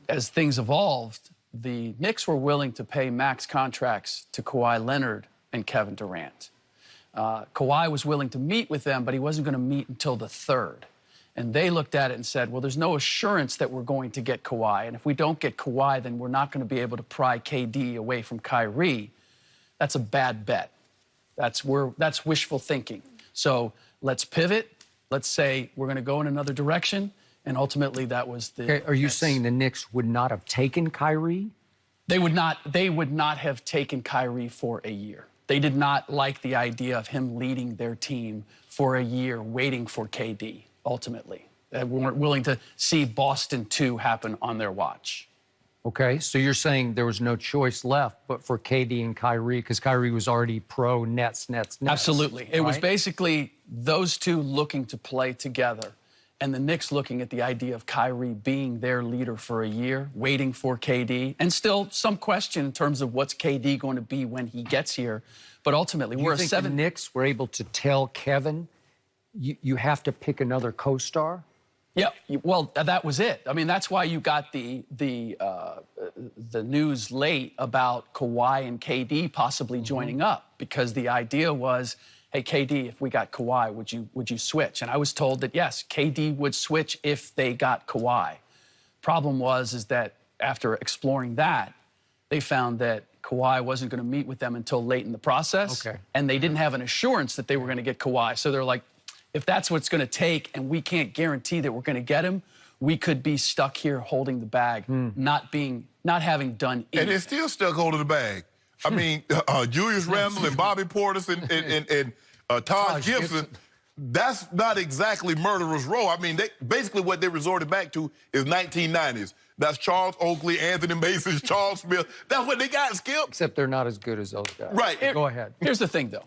As things evolved, the Knicks were willing to pay max contracts to Kawhi Leonard and Kevin Durant. Kawhi was willing to meet with them, but he wasn't going to meet until the 3rd. And they looked at it and said, well, there's no assurance that we're going to get Kawhi. And if we don't get Kawhi, then we're not going to be able to pry KD away from Kyrie. That's a bad bet. That's wishful thinking. So let's pivot. Let's say we're going to go in another direction. And ultimately, that was the... Okay, are you saying the Knicks would not have taken Kyrie? They would not have taken Kyrie for a year. They did not like the idea of him leading their team for a year, waiting for KD, ultimately. They weren't willing to see Boston 2 happen on their watch. Okay, so you're saying there was no choice left but for KD and Kyrie, because Kyrie was already pro Nets. Absolutely. It right? was basically those two looking to play together, and the Knicks looking at the idea of Kyrie being their leader for a year, waiting for KD, and still some question in terms of what's KD going to be when he gets here. But ultimately, we're a 7. The Knicks were able to tell Kevin, you have to pick another co-star? Yeah, well, that was it. I mean, that's why you got the news late about Kawhi and KD possibly joining up, because the idea was, hey, KD, if we got Kawhi, would you switch? And I was told that, yes, KD would switch if they got Kawhi. Problem is that after exploring that, they found that Kawhi wasn't going to meet with them until late in the process. Okay. And they didn't have an assurance that they were going to get Kawhi. So they're like, if that's what it's going to take and we can't guarantee that we're going to get him, we could be stuck here holding the bag, not having done anything. And they're still stuck holding the bag. I mean, Julius Randle and Bobby Portis and Todd Gibson, that's not exactly murderer's row. I mean, basically what they resorted back to is 1990s. That's Charles Oakley, Anthony Mason, Charles Smith. That's what they got, Skip. Except they're not as good as those guys. Right. Go ahead. Here's the thing, though.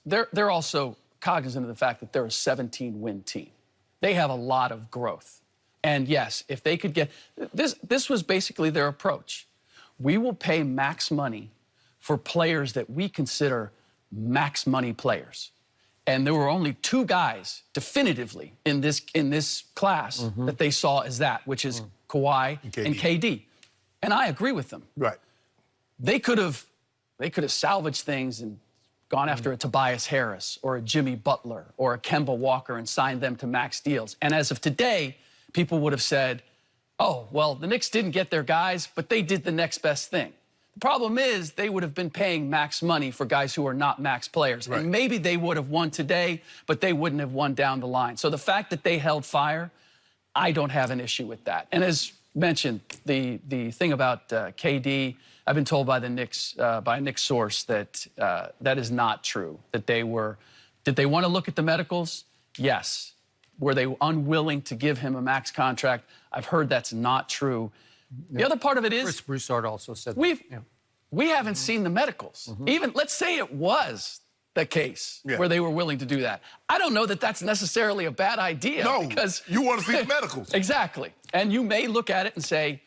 They're also cognizant of the fact that they're a 17-win team. They have a lot of growth. And yes, if they could get... This was basically their approach. We will pay max money for players that we consider max money players. And there were only 2 guys definitively in this class that they saw as that, which is Kawhi and KD. And I agree with them. Right. They could have salvaged things and gone after a Tobias Harris or a Jimmy Butler or a Kemba Walker and signed them to max deals. And as of today, people would have said, oh, well, the Knicks didn't get their guys, but they did the next best thing. The problem is they would have been paying max money for guys who are not max players. Right. And maybe they would have won today, but they wouldn't have won down the line. So the fact that they held fire, I don't have an issue with that. And as mentioned, the thing about KD, I've been told by the Knicks, by a Knicks source that that is not true. That did they want to look at the medicals? Yes. Were they unwilling to give him a max contract? I've heard that's not true. The other part of it is... Chris Broussard also said we haven't seen the medicals. Even, let's say it was the case where they were willing to do that. I don't know that that's necessarily a bad idea. No, because you want to see the medicals. Exactly. And you may look at it and say,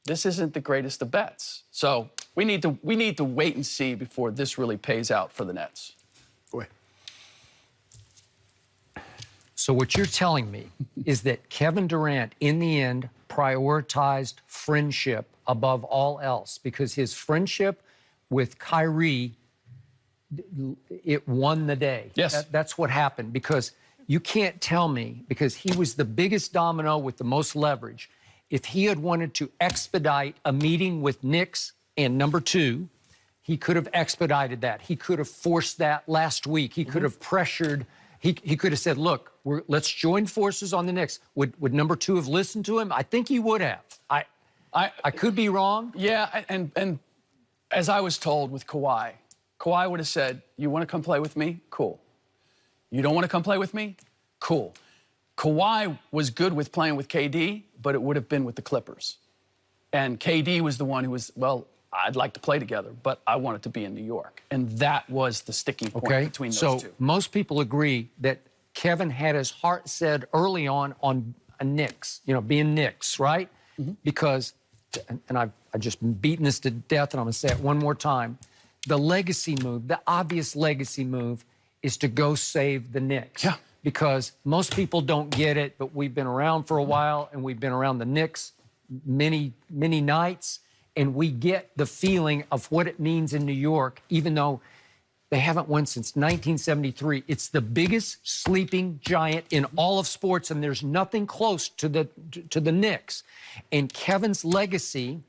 this isn't the greatest of bets. So we need to wait and see before this really pays out for the Nets. Go ahead. So what you're telling me is that Kevin Durant, in the end, prioritized friendship above all else, because his friendship with Kyrie, it won the day. Yes. That's what happened, because you can't tell me, because he was the biggest domino with the most leverage, if he had wanted to expedite a meeting with Knicks and number 2, he could have expedited that. He could have forced that last week. He could have pressured. He could have said, look, let's join forces on the Knicks. Would number 2 have listened to him? I think he would have. I could be wrong. Yeah, and as I was told with Kawhi would have said, you want to come play with me? Cool. You don't want to come play with me? Cool. Kawhi was good with playing with KD, but it would have been with the Clippers. And KD was the one who was, well, I'd like to play together, but I want it to be in New York. And that was the sticking point between those two. So most people agree that Kevin had his heart set early on a Knicks, being Knicks, right? Because, and I've just been beating this to death, and I'm going to say it one more time, the legacy move, the obvious legacy move, is to go save the Knicks. Yeah. because most people don't get it, but we've been around for a while, and we've been around the Knicks many, many nights, and we get the feeling of what it means in New York, even though they haven't won since 1973. It's the biggest sleeping giant in all of sports, and there's nothing close to the Knicks. And Kevin's legacy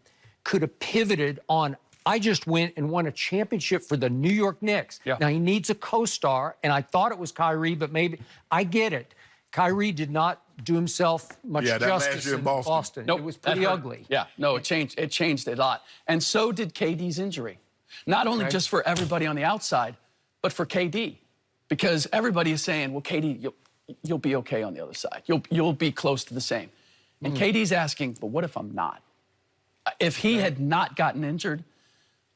could have pivoted on, I just went and won a championship for the New York Knicks. Yeah. Now, he needs a co-star, and I thought it was Kyrie, but maybe, I get it. Kyrie did not do himself much that last justice year in in Boston. Boston. Nope, It was that pretty hurt. ugly. Yeah, no, it changed a lot. And so did KD's injury. Not only just for everybody on the outside, but for KD. Because everybody is saying, well, KD, you'll be okay on the other side. You'll be close to the same. And KD's asking, but what if I'm not? If he had not gotten injured,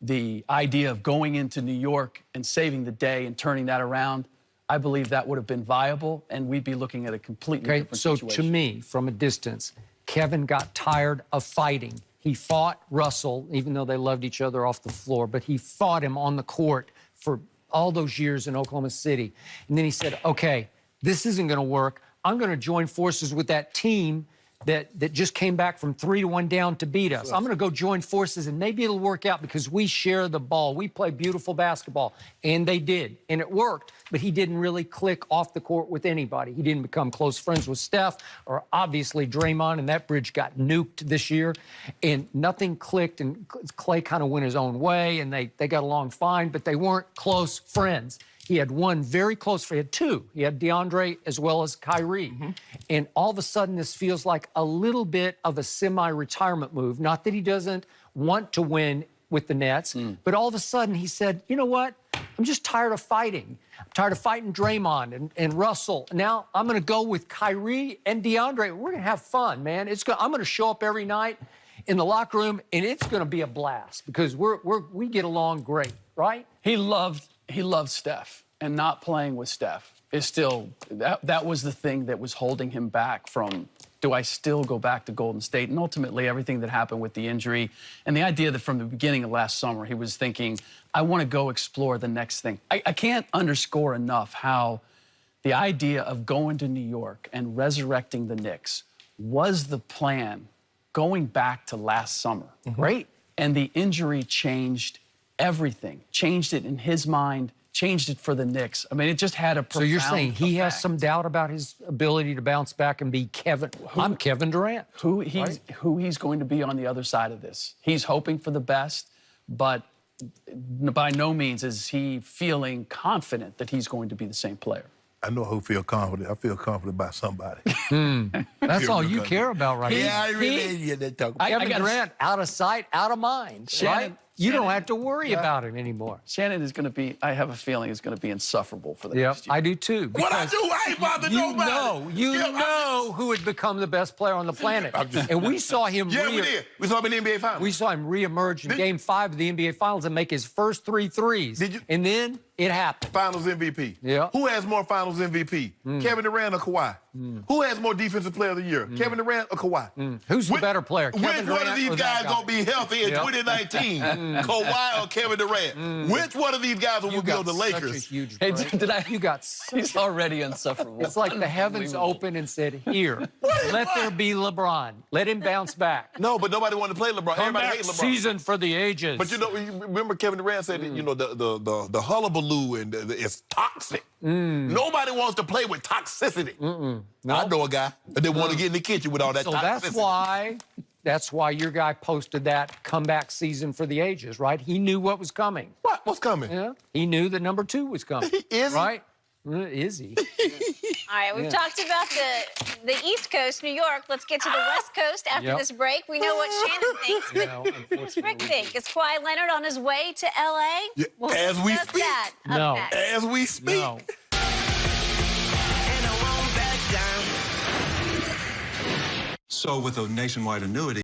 the idea of going into New York and saving the day and turning that around, I believe that would have been viable, and we'd be looking at a completely different So situation. to me, from a distance, Kevin got tired of fighting. He fought Russell, even though they loved each other off the floor, but he fought him on the court for all those years in Oklahoma City. And then he said, okay, this isn't going to work. I'm going to join forces with that team that just came back from 3-1 down to beat us. I'm going to go join forces, and maybe it'll work out because we share the ball. We play beautiful basketball. And they did, and it worked. But he didn't really click off the court with anybody. He didn't become close friends with Steph or obviously Draymond, and that bridge got nuked this year. And nothing clicked, and Clay kind of went his own way, and they got along fine, but they weren't close friends. He had one very close friend. He had two. He had DeAndre as well as Kyrie. And all of a sudden, this feels like a little bit of a semi-retirement move. Not that he doesn't want to win with the Nets, but all of a sudden he said, you know what? I'm just tired of fighting. I'm tired of fighting Draymond and Russell. Now I'm going to go with Kyrie and DeAndre. We're going to have fun, man. I'm going to show up every night in the locker room, and it's going to be a blast because we get along great, right? He loved Steph, and not playing with Steph is still, that was the thing that was holding him back from, do I still go back to Golden State? And ultimately, everything that happened with the injury and the idea that from the beginning of last summer, he was thinking, I want to go explore the next thing. I can't underscore enough how the idea of going to New York and resurrecting the Knicks was the plan going back to last summer, right? And the injury changed everything, changed it in his mind, changed it for the Knicks. I mean, it just had a profound So you're saying he has effect. some doubt about his ability to bounce back and be Kevin? I'm Kevin Durant. Who he's going to be on the other side of this. He's hoping for the best, but by no means is he feeling confident that he's going to be the same player. I know who feel confident. I feel confident about somebody. That's all you care about right now. Yeah, I really yeah, they talk about Kevin Durant, out of sight, out of mind, right? You don't have to worry about him anymore. Shannon is going to be, I have a feeling, is going to be insufferable for the next year. I do too. What I do, I ain't bothered nobody. You know who would become the best player on the planet. And we saw him. Yeah, we did. We saw him in the NBA Finals. We saw him reemerge in Game 5 of the NBA Finals and make his first 3 threes. Did you? And then it happened. Finals MVP. Yeah. Who has more Finals MVP? Kevin Durant or Kawhi? Who has more Defensive Player of the Year? Kevin Durant or Kawhi? Who's the better player? Which Kevin one Durant of these or that guys gonna be healthy in 2019? Kawhi or Kevin Durant? Which one of these guys will be on the Lakers? Such a huge Hey, break. did I? You got. He's already insufferable. It's like the heavens opened and said, "Here, let there be LeBron. Let him bounce back. No, but nobody wanted to play LeBron. Come Everybody back, hates LeBron. season for the ages." But you know, you remember Kevin Durant said, that, you know, the hullabaloo and it's toxic. Nobody wants to play with toxicity. I know a guy that want to get in the kitchen with all that So toxicity. that's why your guy posted that comeback season for the ages, right? He knew what was coming. What's coming? Yeah, he knew that number 2 was coming. Is he? Right? Is he? All right, we've talked about the East Coast, New York. Let's get to the West Coast after this break. We know what Shannon thinks. What does Rick think? Is Kawhi Leonard on his way to L.A.? Yeah, We'll as we discuss speak. that up No. next. As we speak. No. So with a nationwide annuity,